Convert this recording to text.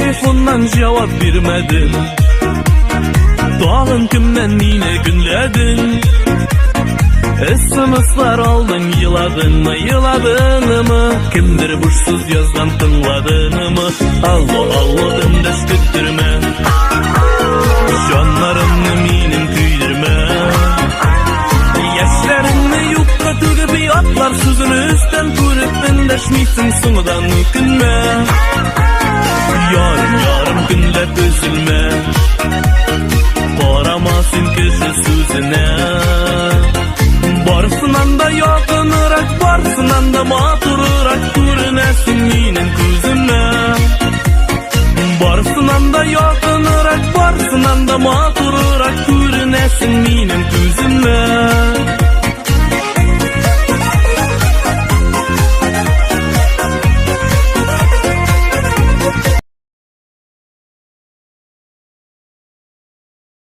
telefondan cevap vermedin. Dağın kimden yine günledin. SMS'lar aldın, yıladın mı? Kimdir buçsuz yazdan tınladın mı? Allah öndeş küttürme, canlarımı minim küydürme. Yaşlarını yukka tügüp atlar sözünü üstten körüp endeşmeysin sonudan mükünme. Yarım günler üzülme, karamasın kişi sözüne. Varsınan da yakınırak, varsınan da matururak görünesin minin közüme. Varsınan da yakınırak, varsınan da matururak görünesin minin közüme.